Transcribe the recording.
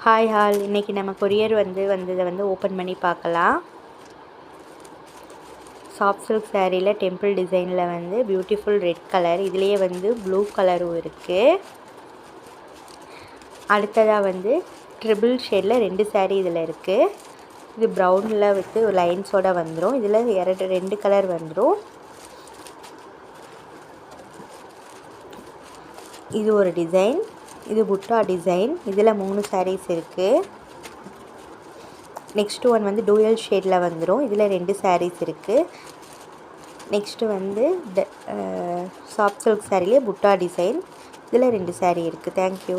Hi hall, இன்றைக்கி நம்ம courier வந்ததை ஓப்பன் பண்ணி பார்க்கலாம். சாஃப்ட் சில்க் சாரியில் டெம்பிள் டிசைனில் பியூட்டிஃபுல் ரெட் கலர், இதுலேயே ப்ளூ கலரும் இருக்குது. அடுத்ததாக ட்ரிபிள் ஷேடில் 2 சாரீ இதில் இருக்குது. இது ப்ரௌனில் ஒரு லைன்ஸோடு வந்துடும். இதில் 2 கலர் வந்துடும். இது ஒரு டிசைன், இது புட்டா டிசைன். இதில் 3 சாரீஸ் இருக்குது. நெக்ஸ்ட்டு ஒன் டூயல் ஷேடில் வந்துடும். இதில் 2 சாரீஸ் இருக்குது. நெக்ஸ்ட்டு சாஃப்ட் சில்க் சாரிலே புட்டா டிசைன். இதில் 2 சாரீ இருக்குது. தேங்க்யூ.